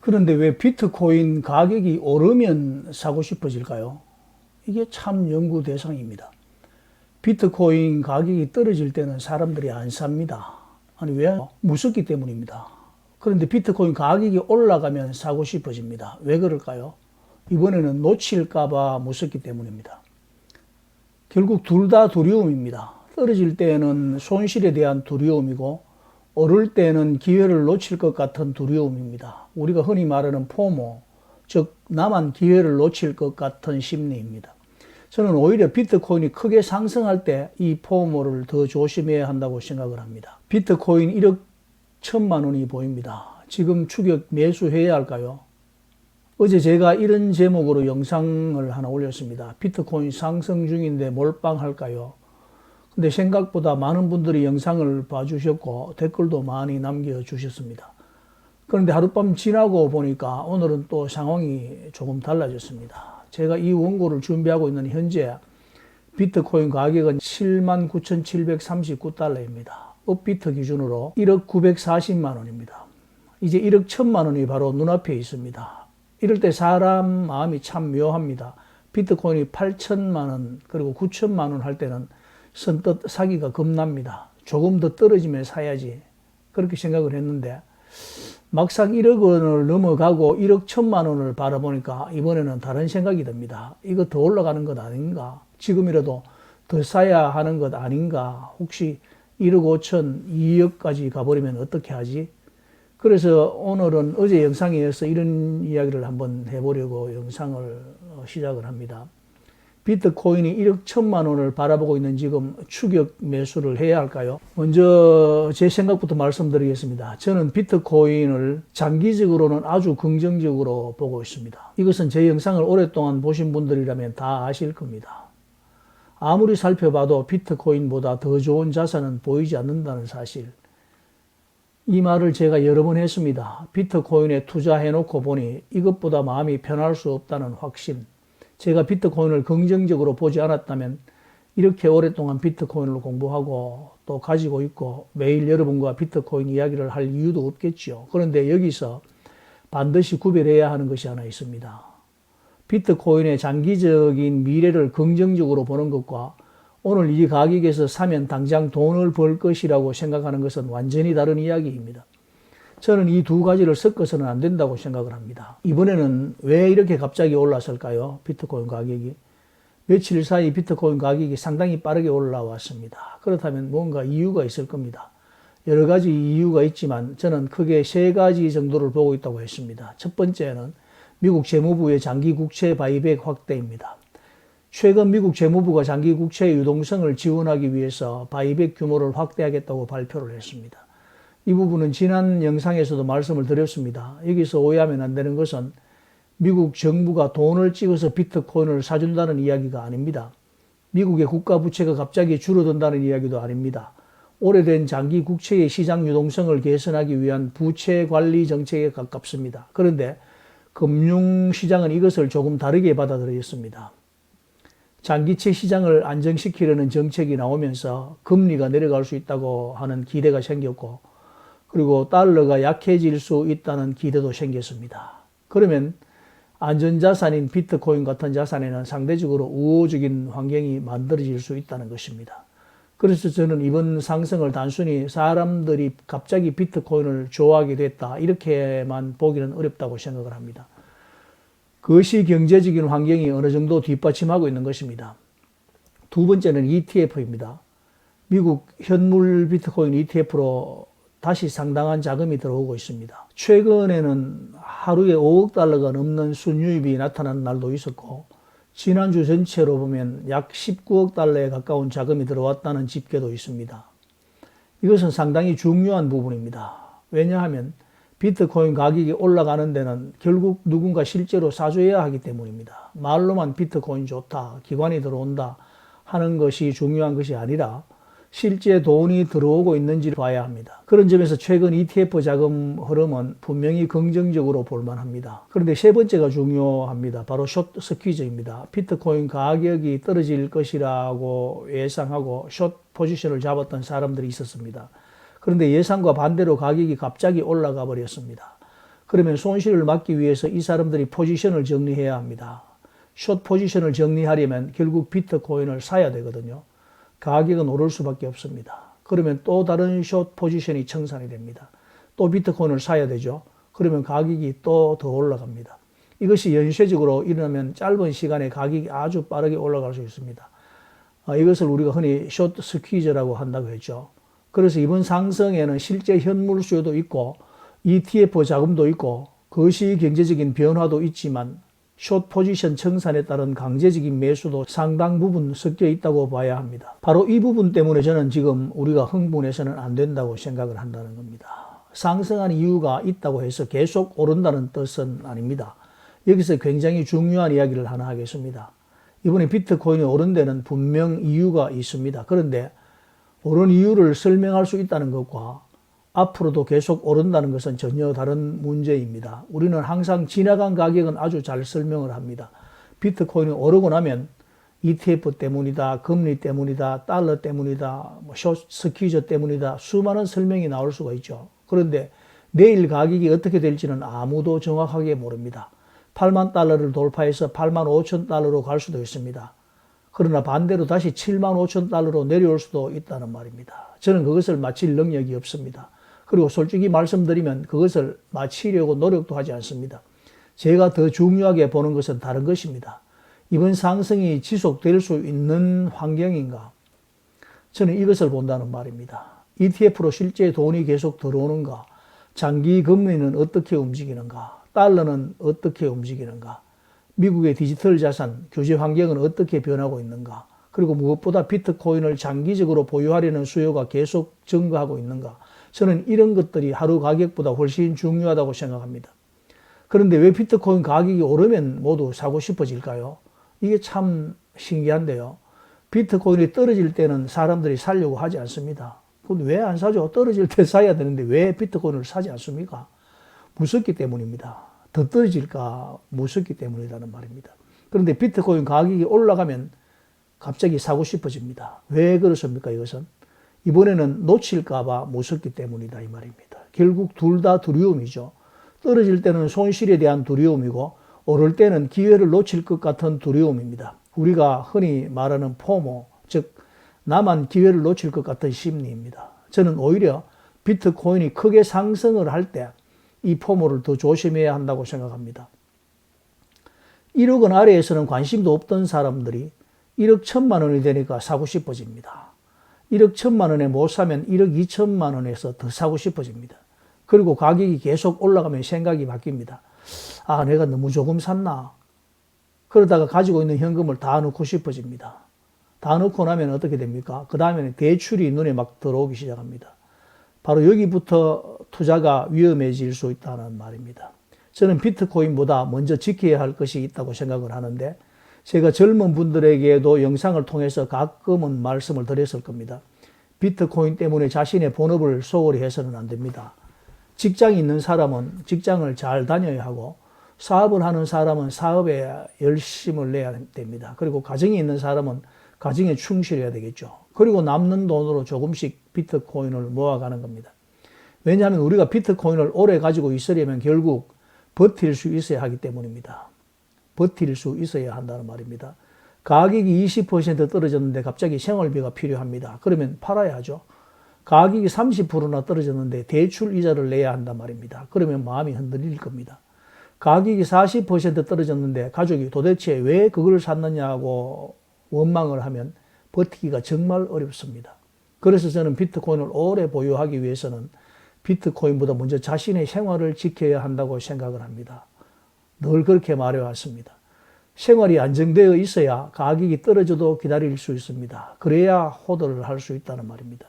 그런데 왜 비트코인 가격이 오르면 사고 싶어질까요? 이게 참 연구 대상입니다. 비트코인 가격이 떨어질 때는 사람들이 안 삽니다. 아니 왜? 무섭기 때문입니다. 그런데 비트코인 가격이 올라가면 사고 싶어집니다. 왜 그럴까요? 이번에는 놓칠까봐 무섭기 때문입니다. 결국 둘 다 두려움입니다. 떨어질 때는 손실에 대한 두려움이고 오를 때는 기회를 놓칠 것 같은 두려움입니다. 우리가 흔히 말하는 포모, 즉 나만 기회를 놓칠 것 같은 심리입니다. 저는 오히려 비트코인이 크게 상승할 때 이 포모를 더 조심해야 한다고 생각을 합니다. 비트코인 1억 1천만 원이 보입니다. 지금 추격 매수해야 할까요? 어제 제가 이런 제목으로 영상을 하나 올렸습니다. 비트코인 상승 중인데 몰빵할까요? 근데 생각보다 많은 분들이 영상을 봐주셨고 댓글도 많이 남겨주셨습니다. 그런데 하룻밤 지나고 보니까 오늘은 또 상황이 조금 달라졌습니다. 제가 이 원고를 준비하고 있는 현재 비트코인 가격은 79,739달러입니다. 업비트 기준으로 1억 940만 원입니다. 이제 1억 1천만 원이 바로 눈앞에 있습니다. 이럴 때 사람 마음이 참 묘합니다. 비트코인이 8천만 원 그리고 9천만 원 할 때는 선뜻 사기가 겁납니다. 조금 더 떨어지면 사야지 그렇게 생각을 했는데 막상 1억 원을 넘어가고 1억 1천만 원을 바라보니까 이번에는 다른 생각이 듭니다. 이거 더 올라가는 것 아닌가? 지금이라도 더 사야 하는 것 아닌가? 혹시 1억 5천, 2억까지 가버리면 어떻게 하지? 그래서 오늘은 어제 영상에 이어서 이런 이야기를 한번 해보려고 영상을 시작을 합니다. 비트코인이 1억 1천만 원을 바라보고 있는 지금 추격 매수를 해야 할까요? 먼저 제 생각부터 말씀드리겠습니다. 저는 비트코인을 장기적으로는 아주 긍정적으로 보고 있습니다. 이것은 제 영상을 오랫동안 보신 분들이라면 다 아실 겁니다. 아무리 살펴봐도 비트코인보다 더 좋은 자산은 보이지 않는다는 사실. 이 말을 제가 여러 번 했습니다. 비트코인에 투자해놓고 보니 이것보다 마음이 편할 수 없다는 확신. 제가 비트코인을 긍정적으로 보지 않았다면 이렇게 오랫동안 비트코인을 공부하고 또 가지고 있고 매일 여러분과 비트코인 이야기를 할 이유도 없겠죠. 그런데 여기서 반드시 구별해야 하는 것이 하나 있습니다. 비트코인의 장기적인 미래를 긍정적으로 보는 것과 오늘 이 가격에서 사면 당장 돈을 벌 것이라고 생각하는 것은 완전히 다른 이야기입니다. 저는 이 두 가지를 섞어서는 안 된다고 생각을 합니다. 이번에는 왜 이렇게 갑자기 올랐을까요? 비트코인 가격이. 며칠 사이 비트코인 가격이 상당히 빠르게 올라왔습니다. 그렇다면 뭔가 이유가 있을 겁니다. 여러 가지 이유가 있지만 저는 크게 세 가지 정도를 보고 있다고 했습니다. 첫 번째는 미국 재무부의 장기 국채 바이백 확대입니다. 최근 미국 재무부가 장기 국채 유동성을 지원하기 위해서 바이백 규모를 확대하겠다고 발표를 했습니다. 이 부분은 지난 영상에서도 말씀을 드렸습니다. 여기서 오해하면 안 되는 것은 미국 정부가 돈을 찍어서 비트코인을 사준다는 이야기가 아닙니다. 미국의 국가 부채가 갑자기 줄어든다는 이야기도 아닙니다. 오래된 장기 국채의 시장 유동성을 개선하기 위한 부채 관리 정책에 가깝습니다. 그런데 금융시장은 이것을 조금 다르게 받아들였습니다. 장기채 시장을 안정시키려는 정책이 나오면서 금리가 내려갈 수 있다고 하는 기대가 생겼고 그리고 달러가 약해질 수 있다는 기대도 생겼습니다. 그러면 안전자산인 비트코인 같은 자산에는 상대적으로 우호적인 환경이 만들어질 수 있다는 것입니다. 그래서 저는 이번 상승을 단순히 사람들이 갑자기 비트코인을 좋아하게 됐다 이렇게만 보기는 어렵다고 생각을 합니다. 그것이 경제적인 환경이 어느 정도 뒷받침하고 있는 것입니다. 두 번째는 ETF입니다. 미국 현물 비트코인 ETF로 다시 상당한 자금이 들어오고 있습니다. 최근에는 하루에 5억 달러가 넘는 순유입이 나타난 날도 있었고 지난주 전체로 보면 약 19억 달러에 가까운 자금이 들어왔다는 집계도 있습니다. 이것은 상당히 중요한 부분입니다. 왜냐하면 비트코인 가격이 올라가는 데는 결국 누군가 실제로 사줘야 하기 때문입니다. 말로만 비트코인 좋다, 기관이 들어온다 하는 것이 중요한 것이 아니라 실제 돈이 들어오고 있는지를 봐야 합니다. 그런 점에서 최근 ETF 자금 흐름은 분명히 긍정적으로 볼만합니다. 그런데 세 번째가 중요합니다. 바로 숏 스퀴즈입니다. 비트코인 가격이 떨어질 것이라고 예상하고 숏 포지션을 잡았던 사람들이 있었습니다. 그런데 예상과 반대로 가격이 갑자기 올라가 버렸습니다. 그러면 손실을 막기 위해서 이 사람들이 포지션을 정리해야 합니다. 숏 포지션을 정리하려면 결국 비트코인을 사야 되거든요. 가격은 오를 수밖에 없습니다. 그러면 또 다른 숏 포지션이 청산이 됩니다. 또 비트코인을 사야 되죠. 그러면 가격이 또 더 올라갑니다. 이것이 연쇄적으로 일어나면 짧은 시간에 가격이 아주 빠르게 올라갈 수 있습니다. 이것을 우리가 흔히 숏 스퀴즈라고 한다고 했죠. 그래서 이번 상승에는 실제 현물 수요도 있고 ETF 자금도 있고 거시 경제적인 변화도 있지만 숏 포지션 청산에 따른 강제적인 매수도 상당 부분 섞여 있다고 봐야 합니다. 바로 이 부분 때문에 저는 지금 우리가 흥분해서는 안 된다고 생각을 한다는 겁니다. 상승한 이유가 있다고 해서 계속 오른다는 뜻은 아닙니다. 여기서 굉장히 중요한 이야기를 하나 하겠습니다. 이번에 비트코인이 오른 데는 분명 이유가 있습니다. 그런데 오른 이유를 설명할 수 있다는 것과 앞으로도 계속 오른다는 것은 전혀 다른 문제입니다. 우리는 항상 지나간 가격은 아주 잘 설명을 합니다. 비트코인이 오르고 나면 ETF 때문이다, 금리 때문이다, 달러 때문이다, 숏 스퀴즈 때문이다, 수많은 설명이 나올 수가 있죠. 그런데 내일 가격이 어떻게 될지는 아무도 정확하게 모릅니다. 8만 달러를 돌파해서 8만 5천 달러로 갈 수도 있습니다. 그러나 반대로 다시 7만 5천 달러로 내려올 수도 있다는 말입니다. 저는 그것을 맞힐 능력이 없습니다. 그리고 솔직히 말씀드리면 그것을 맞추려고 노력도 하지 않습니다. 제가 더 중요하게 보는 것은 다른 것입니다. 이번 상승이 지속될 수 있는 환경인가? 저는 이것을 본다는 말입니다. ETF로 실제 돈이 계속 들어오는가? 장기 금리는 어떻게 움직이는가? 달러는 어떻게 움직이는가? 미국의 디지털 자산, 규제 환경은 어떻게 변하고 있는가? 그리고 무엇보다 비트코인을 장기적으로 보유하려는 수요가 계속 증가하고 있는가? 저는 이런 것들이 하루 가격보다 훨씬 중요하다고 생각합니다. 그런데 왜 비트코인 가격이 오르면 모두 사고 싶어질까요? 이게 참 신기한데요. 비트코인이 떨어질 때는 사람들이 사려고 하지 않습니다. 그럼 왜 안 사죠? 떨어질 때 사야 되는데 왜 비트코인을 사지 않습니까? 무섭기 때문입니다. 더 떨어질까 무섭기 때문이라는 말입니다. 그런데 비트코인 가격이 올라가면 갑자기 사고 싶어집니다. 왜 그렇습니까? 이것은 이번에는 놓칠까봐 무섭기 때문이다 이 말입니다. 결국 둘 다 두려움이죠. 떨어질 때는 손실에 대한 두려움이고 오를 때는 기회를 놓칠 것 같은 두려움입니다. 우리가 흔히 말하는 포모, 즉 나만 기회를 놓칠 것 같은 심리입니다. 저는 오히려 비트코인이 크게 상승을 할 때 이 포모를 더 조심해야 한다고 생각합니다. 1억 원 아래에서는 관심도 없던 사람들이 1억 1천만 원이 되니까 사고 싶어집니다. 1억 1천만 원에 못 사면 1억 2천만 원에서 더 사고 싶어집니다. 그리고 가격이 계속 올라가면 생각이 바뀝니다. 아, 내가 너무 조금 샀나? 그러다가 가지고 있는 현금을 다 넣고 싶어집니다. 다 넣고 나면 어떻게 됩니까? 그 다음에는 대출이 눈에 막 들어오기 시작합니다. 바로 여기부터 투자가 위험해질 수 있다는 말입니다. 저는 비트코인보다 먼저 지켜야 할 것이 있다고 생각을 하는데 제가 젊은 분들에게도 영상을 통해서 가끔은 말씀을 드렸을 겁니다. 비트코인 때문에 자신의 본업을 소홀히 해서는 안 됩니다. 직장이 있는 사람은 직장을 잘 다녀야 하고 사업을 하는 사람은 사업에 열심을 내야 됩니다. 그리고 가정이 있는 사람은 가정에 충실해야 되겠죠. 그리고 남는 돈으로 조금씩 비트코인을 모아가는 겁니다. 왜냐하면 우리가 비트코인을 오래 가지고 있으려면 결국 버틸 수 있어야 하기 때문입니다. 버틸 수 있어야 한다는 말입니다. 가격이 20% 떨어졌는데 갑자기 생활비가 필요합니다. 그러면 팔아야 하죠. 가격이 30%나 떨어졌는데 대출 이자를 내야 한단 말입니다. 그러면 마음이 흔들릴 겁니다. 가격이 40% 떨어졌는데 가족이 도대체 왜 그걸 샀느냐고 원망을 하면 버티기가 정말 어렵습니다. 그래서 저는 비트코인을 오래 보유하기 위해서는 비트코인보다 먼저 자신의 생활을 지켜야 한다고 생각을 합니다. 늘 그렇게 말해왔습니다. 생활이 안정되어 있어야 가격이 떨어져도 기다릴 수 있습니다. 그래야 호도를 할 수 있다는 말입니다.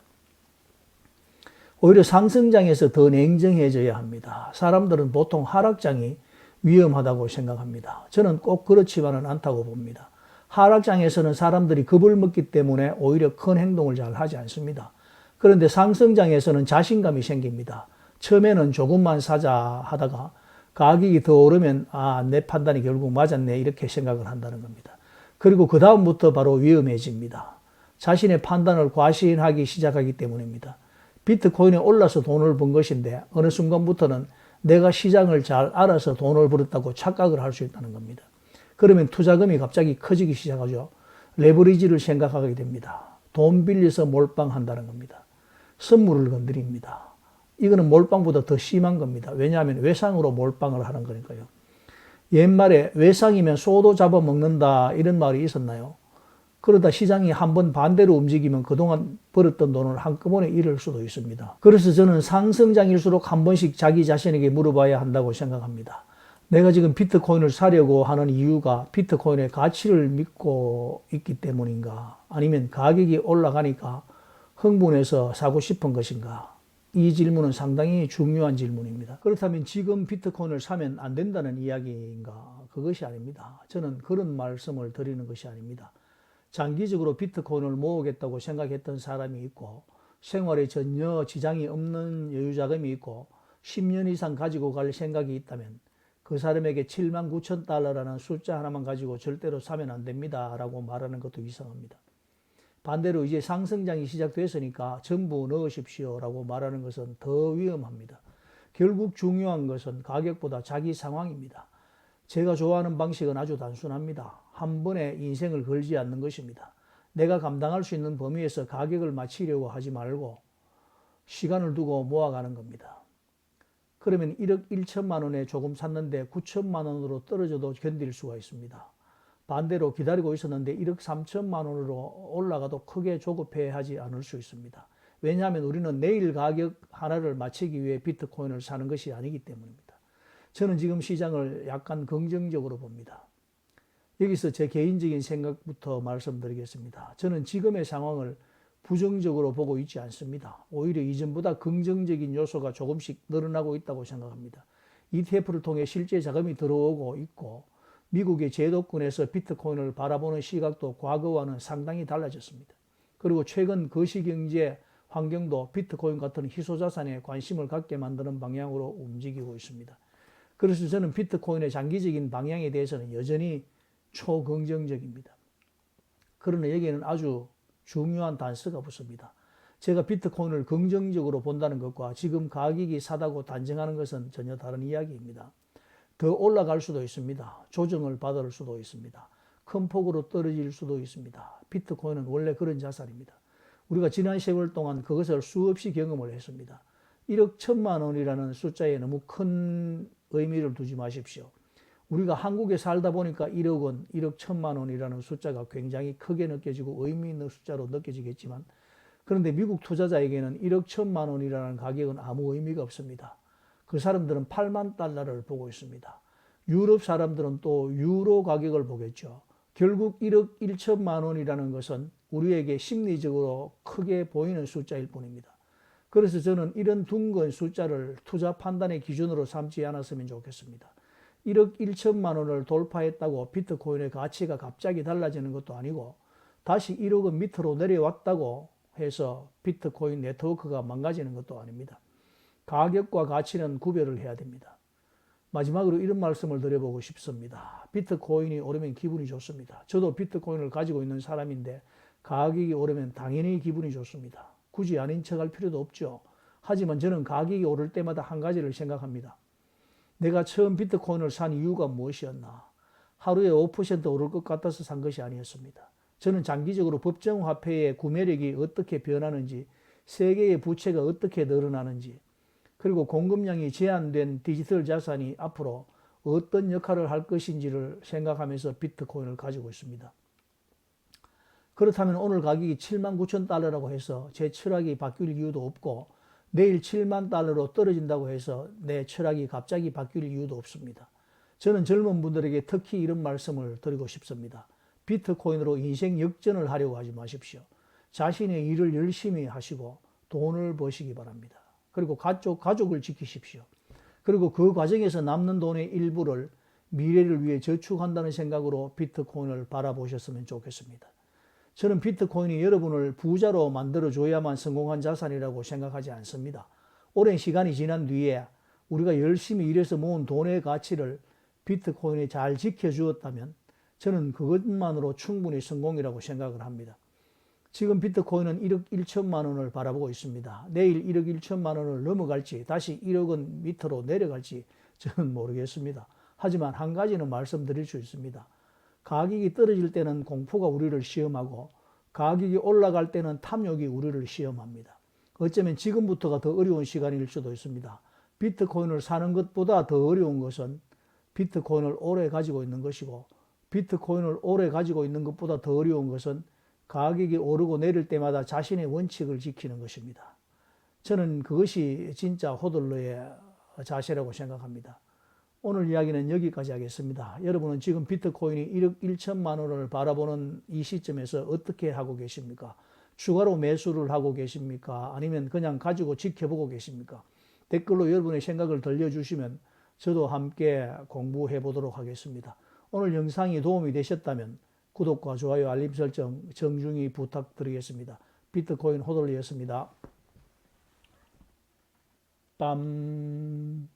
오히려 상승장에서 더 냉정해져야 합니다. 사람들은 보통 하락장이 위험하다고 생각합니다. 저는 꼭 그렇지만은 않다고 봅니다. 하락장에서는 사람들이 겁을 먹기 때문에 오히려 큰 행동을 잘 하지 않습니다. 그런데 상승장에서는 자신감이 생깁니다. 처음에는 조금만 사자 하다가 가격이 더 오르면 내 판단이 결국 맞았네 이렇게 생각을 한다는 겁니다. 그리고 그 다음부터 바로 위험해집니다. 자신의 판단을 과신하기 시작하기 때문입니다. 비트코인이 올라서 돈을 번 것인데 어느 순간부터는 내가 시장을 잘 알아서 돈을 벌었다고 착각을 할 수 있다는 겁니다. 그러면 투자금이 갑자기 커지기 시작하죠. 레버리지를 생각하게 됩니다. 돈 빌려서 몰빵한다는 겁니다. 선물을 건드립니다. 이거는 몰빵보다 더 심한 겁니다. 왜냐하면 외상으로 몰빵을 하는 거니까요. 옛말에 외상이면 소도 잡아먹는다 이런 말이 있었나요? 그러다 시장이 한번 반대로 움직이면 그동안 벌었던 돈을 한꺼번에 잃을 수도 있습니다. 그래서 저는 상승장일수록 한 번씩 자기 자신에게 물어봐야 한다고 생각합니다. 내가 지금 비트코인을 사려고 하는 이유가 비트코인의 가치를 믿고 있기 때문인가? 아니면 가격이 올라가니까 흥분해서 사고 싶은 것인가? 이 질문은 상당히 중요한 질문입니다. 그렇다면 지금 비트코인을 사면 안 된다는 이야기인가? 그것이 아닙니다. 저는 그런 말씀을 드리는 것이 아닙니다. 장기적으로 비트코인을 모으겠다고 생각했던 사람이 있고 생활에 전혀 지장이 없는 여유자금이 있고 10년 이상 가지고 갈 생각이 있다면 그 사람에게 79,000달러라는 숫자 하나만 가지고 절대로 사면 안 됩니다 라고 말하는 것도 이상합니다. 반대로 이제 상승장이 시작됐으니까 전부 넣으십시오 라고 말하는 것은 더 위험합니다. 결국 중요한 것은 가격보다 자기 상황입니다. 제가 좋아하는 방식은 아주 단순합니다. 한 번에 인생을 걸지 않는 것입니다. 내가 감당할 수 있는 범위에서 가격을 맞추려고 하지 말고 시간을 두고 모아가는 겁니다. 그러면 1억 1천만 원에 조금 샀는데 9천만 원으로 떨어져도 견딜 수가 있습니다. 반대로 기다리고 있었는데 1억 3천만 원으로 올라가도 크게 조급해하지 않을 수 있습니다. 왜냐하면 우리는 내일 가격 하나를 맞추기 위해 비트코인을 사는 것이 아니기 때문입니다. 저는 지금 시장을 약간 긍정적으로 봅니다. 여기서 제 개인적인 생각부터 말씀드리겠습니다. 저는 지금의 상황을 부정적으로 보고 있지 않습니다. 오히려 이전보다 긍정적인 요소가 조금씩 늘어나고 있다고 생각합니다. ETF를 통해 실제 자금이 들어오고 있고 미국의 제도권에서 비트코인을 바라보는 시각도 과거와는 상당히 달라졌습니다. 그리고 최근 거시경제 환경도 비트코인 같은 희소자산에 관심을 갖게 만드는 방향으로 움직이고 있습니다. 그래서 저는 비트코인의 장기적인 방향에 대해서는 여전히 초긍정적입니다. 그러나 여기에는 아주 중요한 단서가 붙습니다. 제가 비트코인을 긍정적으로 본다는 것과 지금 가격이 사다고 단정하는 것은 전혀 다른 이야기입니다. 더 올라갈 수도 있습니다. 조정을 받을 수도 있습니다. 큰 폭으로 떨어질 수도 있습니다. 비트코인은 원래 그런 자산입니다. 우리가 지난 세월 동안 그것을 수없이 경험을 했습니다. 1억 1천만 원이라는 숫자에 너무 큰 의미를 두지 마십시오. 우리가 한국에 살다 보니까 1억 원, 1억 1천만 원이라는 숫자가 굉장히 크게 느껴지고 의미 있는 숫자로 느껴지겠지만 그런데 미국 투자자에게는 1억 1천만 원이라는 가격은 아무 의미가 없습니다. 그 사람들은 8만 달러를 보고 있습니다. 유럽 사람들은 또 유로 가격을 보겠죠. 결국 1억 1천만 원이라는 것은 우리에게 심리적으로 크게 보이는 숫자일 뿐입니다. 그래서 저는 이런 둥근 숫자를 투자 판단의 기준으로 삼지 않았으면 좋겠습니다. 1억 1천만 원을 돌파했다고 비트코인의 가치가 갑자기 달라지는 것도 아니고 다시 1억 원 밑으로 내려왔다고 해서 비트코인 네트워크가 망가지는 것도 아닙니다. 가격과 가치는 구별을 해야 됩니다. 마지막으로 이런 말씀을 드려보고 싶습니다. 비트코인이 오르면 기분이 좋습니다. 저도 비트코인을 가지고 있는 사람인데 가격이 오르면 당연히 기분이 좋습니다. 굳이 아닌 척할 필요도 없죠. 하지만 저는 가격이 오를 때마다 한 가지를 생각합니다. 내가 처음 비트코인을 산 이유가 무엇이었나? 하루에 5% 오를 것 같아서 산 것이 아니었습니다. 저는 장기적으로 법정화폐의 구매력이 어떻게 변하는지, 세계의 부채가 어떻게 늘어나는지, 그리고 공급량이 제한된 디지털 자산이 앞으로 어떤 역할을 할 것인지를 생각하면서 비트코인을 가지고 있습니다. 그렇다면 오늘 가격이 79,000달러라고 해서 제 철학이 바뀔 이유도 없고 내일 7만 달러로 떨어진다고 해서 내 철학이 갑자기 바뀔 이유도 없습니다. 저는 젊은 분들에게 특히 이런 말씀을 드리고 싶습니다. 비트코인으로 인생 역전을 하려고 하지 마십시오. 자신의 일을 열심히 하시고 돈을 버시기 바랍니다. 그리고 가족을 지키십시오. 그리고 그 과정에서 남는 돈의 일부를 미래를 위해 저축한다는 생각으로 비트코인을 바라보셨으면 좋겠습니다. 저는 비트코인이 여러분을 부자로 만들어줘야만 성공한 자산이라고 생각하지 않습니다. 오랜 시간이 지난 뒤에 우리가 열심히 일해서 모은 돈의 가치를 비트코인이 잘 지켜주었다면 저는 그것만으로 충분히 성공이라고 생각을 합니다. 지금 비트코인은 1억 1천만 원을 바라보고 있습니다. 내일 1억 1천만 원을 넘어갈지 다시 1억 원 밑으로 내려갈지 저는 모르겠습니다. 하지만 한 가지는 말씀드릴 수 있습니다. 가격이 떨어질 때는 공포가 우리를 시험하고 가격이 올라갈 때는 탐욕이 우리를 시험합니다. 어쩌면 지금부터가 더 어려운 시간일 수도 있습니다. 비트코인을 사는 것보다 더 어려운 것은 비트코인을 오래 가지고 있는 것이고 비트코인을 오래 가지고 있는 것보다 더 어려운 것은 가격이 오르고 내릴 때마다 자신의 원칙을 지키는 것입니다. 저는 그것이 진짜 호들러의 자세라고 생각합니다. 오늘 이야기는 여기까지 하겠습니다. 여러분은 지금 비트코인이 1억 1천만 원을 바라보는 이 시점에서 어떻게 하고 계십니까? 추가로 매수를 하고 계십니까? 아니면 그냥 가지고 지켜보고 계십니까? 댓글로 여러분의 생각을 들려주시면 저도 함께 공부해 보도록 하겠습니다. 오늘 영상이 도움이 되셨다면 구독과 좋아요, 알림 설정 정중히 부탁드리겠습니다. 비트코인 호돌리였습니다. 빰.